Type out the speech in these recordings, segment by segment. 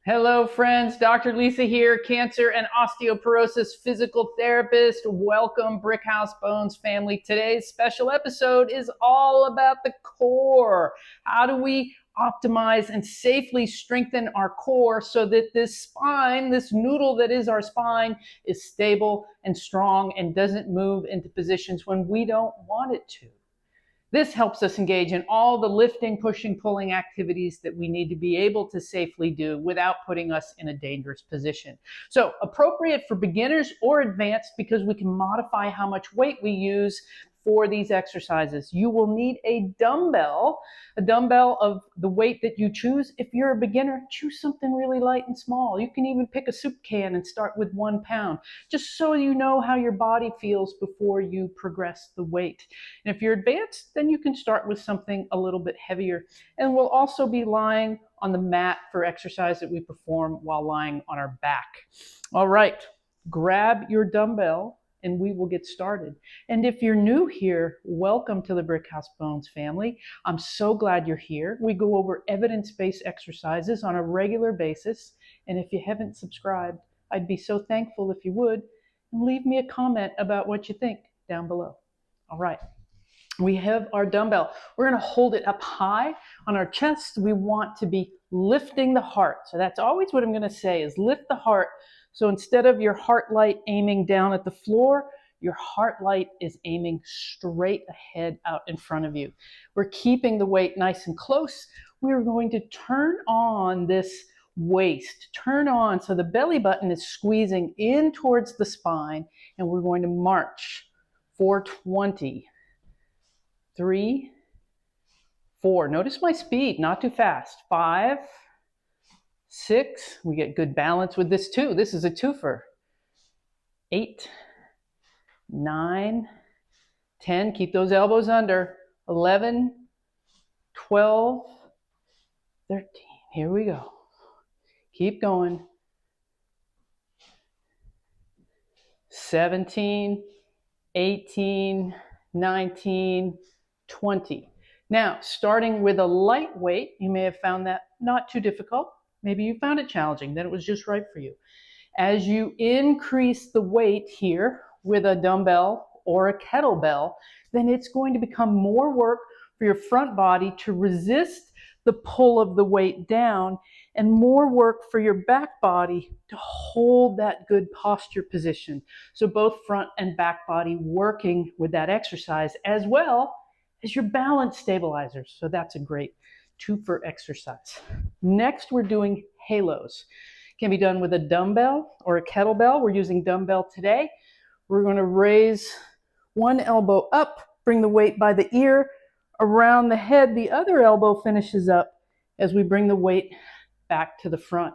Hello, friends. Dr. Lisa here, cancer and osteoporosis physical therapist. Welcome, Brickhouse Bones family. Today's special episode is all about the core. How do we optimize and safely strengthen our core so that this spine, this noodle that is our spine, is stable and strong and doesn't move into positions when we don't want it to? This helps us engage in all the lifting, pushing, pulling activities that we need to be able to safely do without putting us in a dangerous position. So appropriate for beginners or advanced because we can modify how much weight we use for these exercises. You will need a dumbbell of the weight that you choose. If you're a beginner, choose something really light and small. You can even pick a soup can and start with 1 pound, just so you know how your body feels before you progress the weight. And if you're advanced, then you can start with something a little bit heavier. And we'll also be lying on the mat for exercise that we perform while lying on our back. All right, grab your dumbbell and we will get started. And if you're new here, welcome to the Brickhouse Bones family. I'm so glad you're here. We go over evidence-based exercises on a regular basis. And if you haven't subscribed, I'd be so thankful if you would. And leave me a comment about what you think down below. All right. We have our dumbbell. We're going to hold it up high on our chest. We want to be lifting the heart. So that's always what I'm going to say is lift the heart. So instead of your heart light aiming down at the floor, your heart light is aiming straight ahead out in front of you. We're keeping the weight nice and close. We're going to turn on this waist. Turn on so the belly button is squeezing in towards the spine, and we're going to march for 20. 3, 4. Notice my speed, not too fast. 5, 6. We get good balance with this too. This is a twofer. 8, 9, 10. Keep those elbows under. 11, 12, 13. Here we go. Keep going. 17, 18, 19, 20. Now, starting with a light weight, you may have found that not too difficult. Maybe you found it challenging, then it was just right for you. As you increase the weight here with a dumbbell or a kettlebell, then it's going to become more work for your front body to resist the pull of the weight down and more work for your back body to hold that good posture position. So both front and back body working with that exercise as well as your balance stabilizers. So that's a great twofer exercise. Next, we're doing halos. Can be done with a dumbbell or a kettlebell. We're using dumbbell today. We're going to raise one elbow up, bring the weight by the ear, around the head. The other elbow finishes up as we bring the weight back to the front.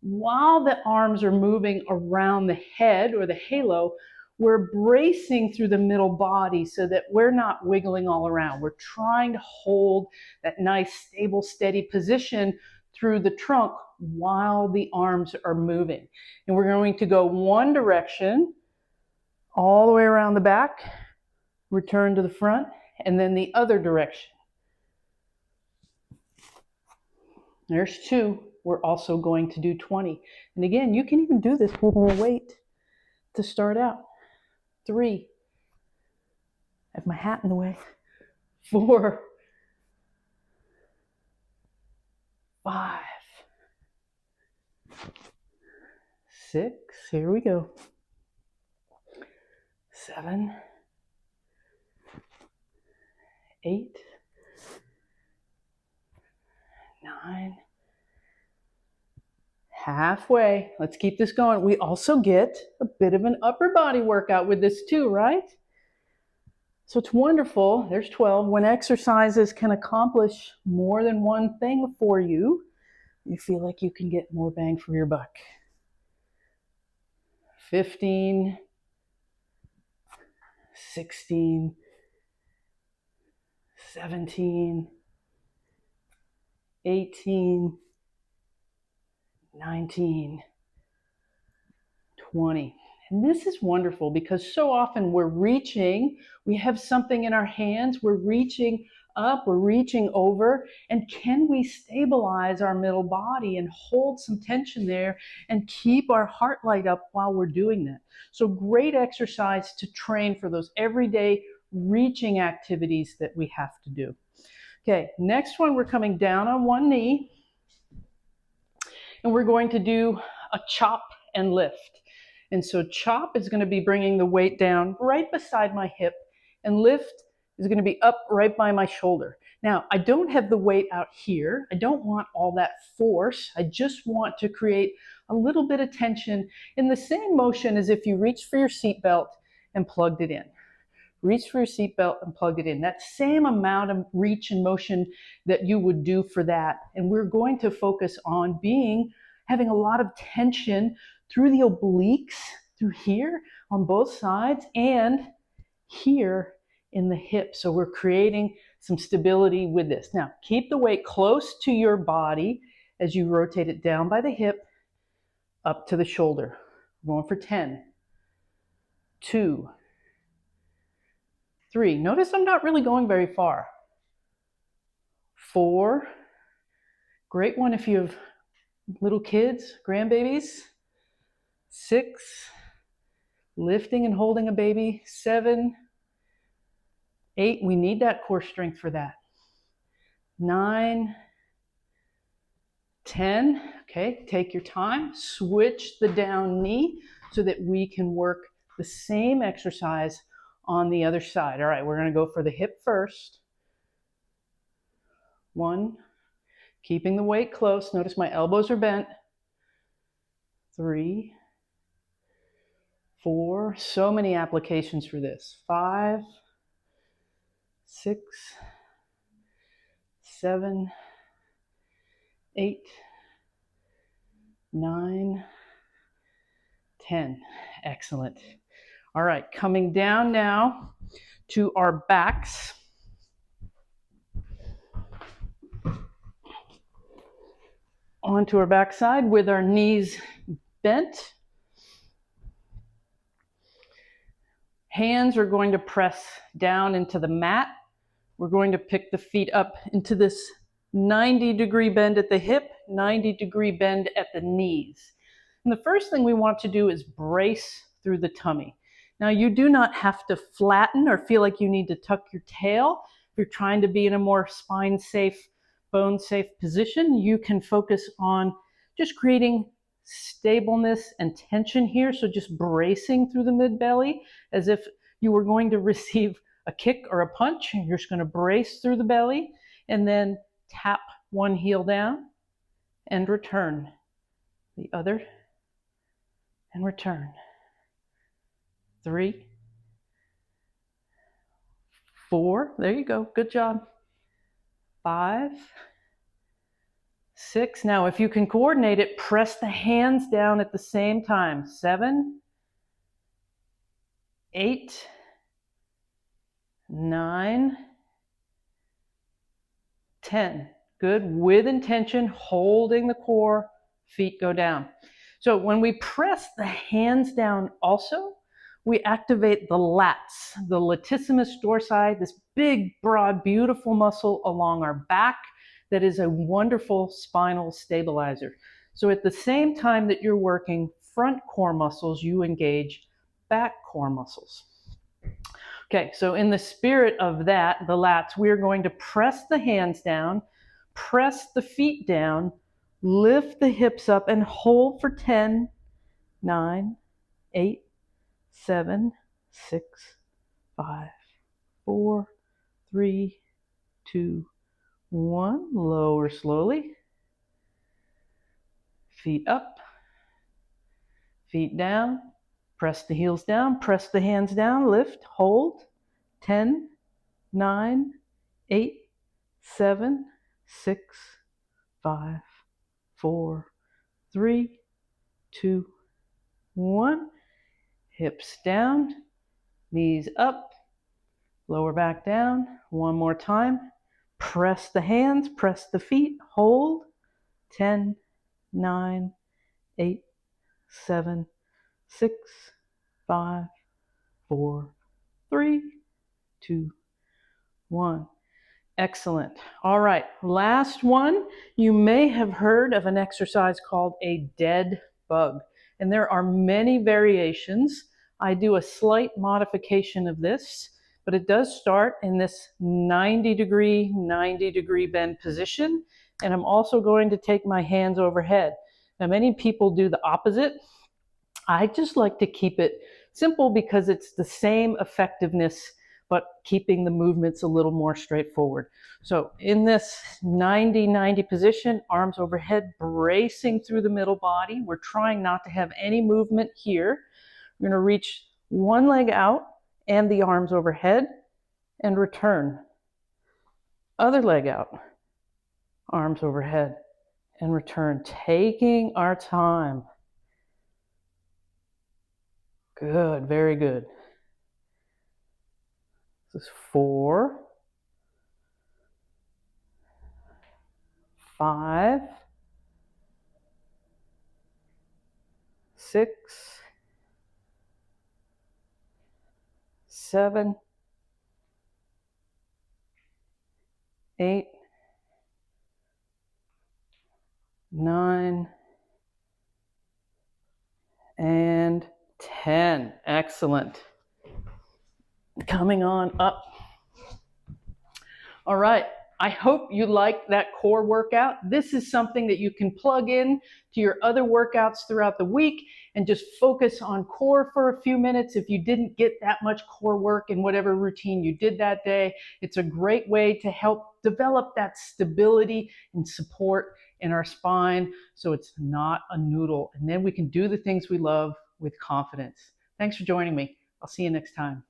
While the arms are moving around the head or the halo, we're bracing through the middle body so that we're not wiggling all around. We're trying to hold that nice, stable, steady position through the trunk while the arms are moving. And we're going to go one direction all the way around the back, return to the front, and then the other direction. There's 2. We're also going to do 20. And again, you can even do this with more weight to start out. 3. I have my hat in the way. 4, 5, 6. Here we go. 7, 8, 9. Halfway. Let's keep this going. We also get a bit of an upper body workout with this too, right? So it's wonderful. There's 12. When exercises can accomplish more than one thing for you, you feel like you can get more bang for your buck. 15, 16, 17, 18, 19, 20. And this is wonderful because so often we're reaching, we have something in our hands, we're reaching up, we're reaching over, and can we stabilize our middle body and hold some tension there and keep our heart rate up while we're doing that? So great exercise to train for those everyday reaching activities that we have to do. Okay, next one, we're coming down on one knee, and we're going to do a chop and lift. And so chop is going to be bringing the weight down right beside my hip, and lift is going to be up right by my shoulder. Now, I don't have the weight out here. I don't want all that force. I just want to create a little bit of tension in the same motion as if you reached for your seatbelt and plugged it in. Reach for your seatbelt and plug it in. That same amount of reach and motion that you would do for that. And we're going to focus on having a lot of tension through the obliques, through here on both sides, and here in the hip. So we're creating some stability with this. Now, keep the weight close to your body as you rotate it down by the hip, up to the shoulder. We're going for 10, 2, 3. Notice I'm not really going very far. 4. Great one if you have little kids, grandbabies. 6. Lifting and holding a baby. 7. 8. We need that core strength for that. 9. 10. Okay, take your time. Switch the down knee so that we can work the same exercise on the other side. All right, we're going to go for the hip first. 1, keeping the weight close. Notice my elbows are bent. 3, 4, so many applications for this. 5, 6, 7, 8, 9, 10. Excellent. All right, coming down now to our backs. Onto our backside with our knees bent. Hands are going to press down into the mat. We're going to pick the feet up into this 90-degree bend at the hip, 90-degree bend at the knees. And the first thing we want to do is brace through the tummy. Now, you do not have to flatten or feel like you need to tuck your tail. If you're trying to be in a more spine-safe, bone-safe position, you can focus on just creating stableness and tension here. So just bracing through the mid-belly as if you were going to receive a kick or a punch. You're just going to brace through the belly and then tap one heel down and return. The other and return. 3, 4, there you go, good job. 5, 6, now if you can coordinate it, press the hands down at the same time. 7, 8, 9, 10. Good, with intention, holding the core, feet go down. So when we press the hands down also, we activate the lats, the latissimus dorsi, this big, broad, beautiful muscle along our back that is a wonderful spinal stabilizer. So at the same time that you're working front core muscles, you engage back core muscles. Okay, so in the spirit of that, the lats, we're going to press the hands down, press the feet down, lift the hips up and hold for 10, 9, 8, 7, 6, 5, 4, 3, 2, 1. Lower slowly. Feet up, feet down. Press the heels down, press the hands down, lift, hold. 10, 9, 8, 7, 6, 5, 4, 3, 2, 1. Hips down, knees up, lower back down. One more time. Press the hands, press the feet, hold. 10, 9, 8, 7, 6, 5, 4, 3, 2, 1. Excellent. All right, last one. You may have heard of an exercise called a dead bug, and there are many variations. I do a slight modification of this, but it does start in this 90 degree bend position, and I'm also going to take my hands overhead. Now, many people do the opposite. I just like to keep it simple because it's the same effectiveness, but keeping the movements a little more straightforward. So in this 90-90 position, arms overhead, bracing through the middle body. We're trying not to have any movement here. We're going to reach one leg out and the arms overhead and return. Other leg out, arms overhead and return, taking our time. Good, very good. This is 4, 5, 6, 7, 8, 9, and 10. Excellent. Coming on up. All right. I hope you liked that core workout. This is something that you can plug in to your other workouts throughout the week and just focus on core for a few minutes. If you didn't get that much core work in whatever routine you did that day, it's a great way to help develop that stability and support in our spine so it's not a noodle. And then we can do the things we love with confidence. Thanks for joining me. I'll see you next time.